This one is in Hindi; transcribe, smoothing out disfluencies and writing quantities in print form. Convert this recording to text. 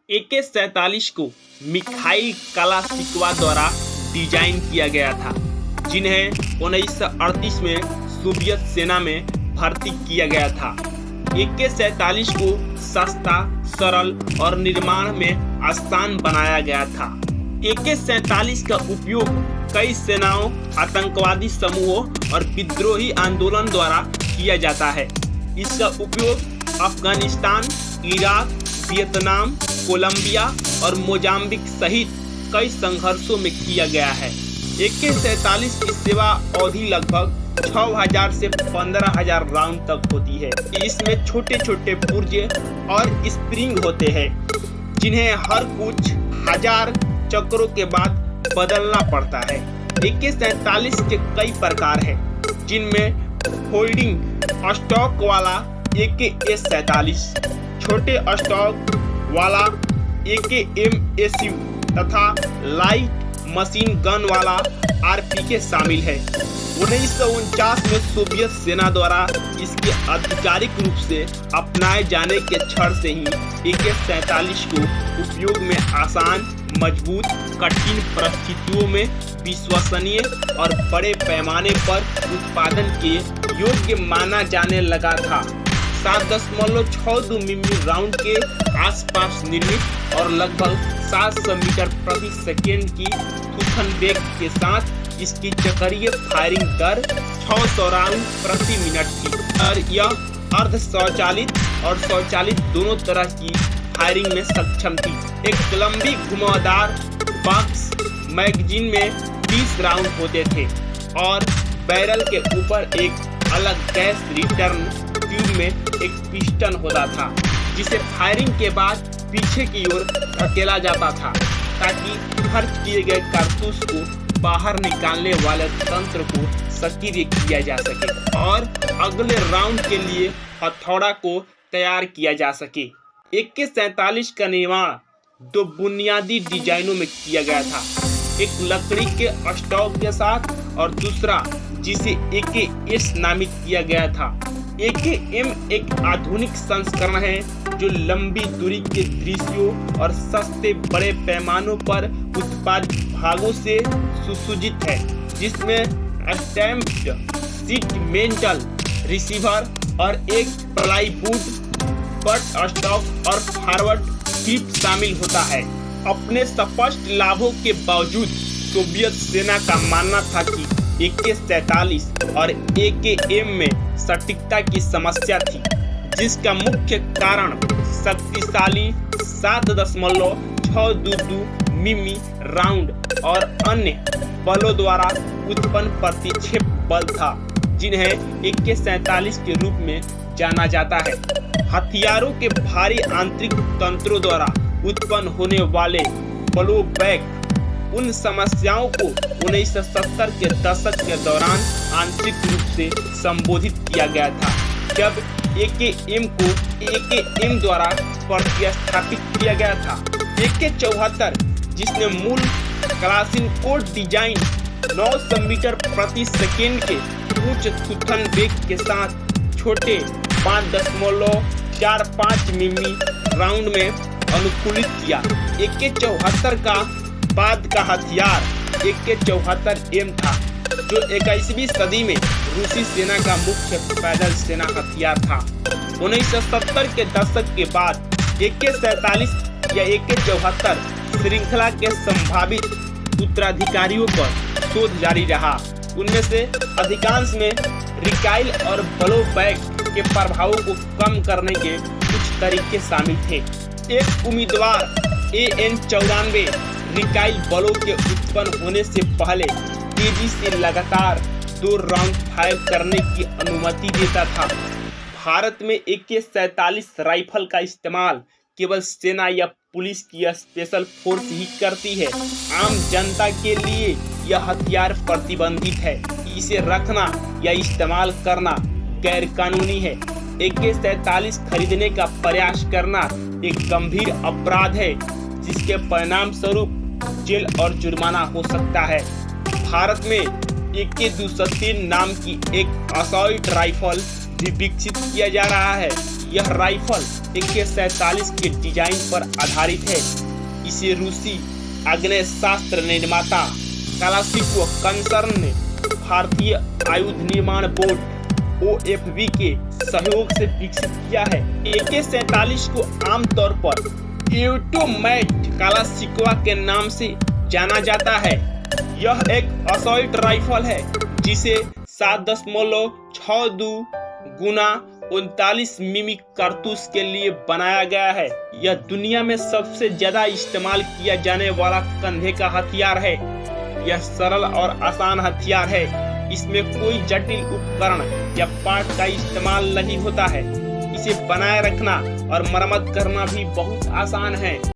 AK-47 को मिखाइल कलाश्निकोव द्वारा डिजाइन किया गया था, जिन्हें 1938 में सोवियत सेना में भर्ती किया गया था। AK-47 को सस्ता, सरल और निर्माण में आसान बनाया गया था। AK-47 का उपयोग कई सेनाओं, आतंकवादी समूहों और विद्रोही आंदोलन द्वारा किया जाता है। इसका उपयोग अफगानिस्तान, इराक, वियतनाम, कोलंबिया और मोजाम्बिक सहित कई संघर्षों में किया गया है। AK-47 की सेवा अवधि लगभग 6000 से 15000 राउंड तक होती है। इसमें छोटे छोटे पुर्जे और स्प्रिंग होते हैं, जिन्हें हर कुछ हजार चक्रों के बाद बदलना पड़ता है। AK-47 के कई प्रकार हैं, जिनमें फोल्डिंग स्टॉक वाला AK-47, छोटे स्टॉक वाला AK-MSU तथा लाइट मशीन गन वाला RPK शामिल है। 1949 में सोवियत सेना द्वारा इसके आधिकारिक रूप से अपनाए जाने के क्षण से ही AK-47 को उपयोग में आसान, मजबूत, कठिन परिस्थितियों में विश्वसनीय और बड़े पैमाने पर उत्पादन के योग्य माना जाने लगा था। 7.62 मिमी राउंड के आसपास निर्मित और लगभग 700 मीटर प्रति सेकेंड की थूथन वेग के साथ इसकी चक्रीय फायरिंग दर 600 राउंड प्रति मिनट थी और यह अर्ध स्वचालित और स्वचालित दोनों तरह की फायरिंग में सक्षम थी। एक लंबी घुमावदार बॉक्स मैगजीन में 20 राउंड होते थे और बैरल के ऊपर एक अलग गैस रिटर्न ट्यूब में एक पिस्टन होता था, जिसे फायरिंग के बाद पीछे की ओर धकेला जाता था ताकि खर्च किए गए कारतूस को बाहर निकालने वाले तंत्र को सक्रिय किया जा सके और अगले राउंड के लिए हथौड़ा को तैयार किया जा सके। AK-47 का निर्माण दो बुनियादी डिजाइनों में किया गया था, एक लकड़ी के स्टॉक के साथ और दूसरा जिसे AK-S नामित किया गया था। AK-M एक आधुनिक संस्करण है जो लंबी दूरी के दृश्यों और सस्ते बड़े पैमानों पर उत्पादित भागों से सुसज्जित है, जिसमें स्टैम्प्ड सीट मेटल रिसीवर और एक प्लाईवुड बट स्टॉक और फॉरवर्ड ग्रिप शामिल होता है। अपने स्पष्ट लाभों के बावजूद सोवियत सेना का मानना था कि AK-47 और AK-M में सटीकता की समस्या थी, जिसका मुख्य कारण शक्तिशाली 7.622 मिमी राउंड और अन्य बलों द्वारा उत्पन्न प्रतिक्षेप बल था, जिन्हें AK-47 के रूप में जाना जाता है। हथियारों के भारी आंतरिक तंत्रों द्वारा उत्पन्न होने वाले ब्लो बैक उन समस्याओं को 1970 के दशक के दौरान आंतरिक रूप से संबोधित किया गया था, जब AK-M को AK-M द्वारा प्रतिस्थापित किया गया था। AK-74, जिसने मूल क्लाशिनकोव डिजाइन 900 मीटर प्रति सेकेंड के उच्च थूथन वेग के साथ छोटे 5.45 मिमी राउंड में अनुकूलित किया। AK-74 का बाद का हथियार AK-74M था, जो 21वीं सदी में रूसी सेना का मुख्य पैदल सेना हथियार था। 1970 के दशक के बाद AK-47 या AK-74 श्रृंखला के संभावित उत्तराधिकारियों पर शोध जारी रहा। उनमें से अधिकांश में रिकाइल और ब्लो बैक के प्रभावों को कम करने के कुछ तरीके शामिल थे। एक उम्मीदवार AN-94 रिकाइल बलों के उत्पन्न होने से पहले तेजी से लगातार 2 राउंड फायर करने की अनुमति देता था। भारत में AK-47 राइफल का इस्तेमाल केवल सेना या पुलिस की स्पेशल फोर्स ही करती है। आम जनता के लिए यह हथियार प्रतिबंधित है। इसे रखना या इस्तेमाल करना गैर कानूनी है। AK-47 खरीदने का प्रयास करना एक गंभीर अपराध है, जिसके परिणाम स्वरूप जेल और जुर्माना हो सकता है। भारत में AK-203 नाम की एक असॉल्ट राइफल भी विकसित किया जा रहा है। यह राइफल AK-47 के डिजाइन पर आधारित है। इसे रूसी आग्नेयास्त्र निर्माता कालाश्निकोव कंसर्न ने भारतीय आयुध निर्माण बोर्ड OFB के सहयोग से विकसित किया है। AK-47 को आमतौर पर ऑटोमैट कालाश्निकोव के नाम से जाना जाता है। यह एक असॉल्ट राइफल है जिसे 7.62 गुना 39 मिमी कारतूस के लिए बनाया गया है। यह दुनिया में सबसे ज्यादा इस्तेमाल किया जाने वाला कंधे का हथियार है। यह सरल और आसान हथियार है। इसमें कोई जटिल उपकरण या पार्ट का इस्तेमाल नहीं होता है। इसे बनाए रखना और मरम्मत करना भी बहुत आसान है।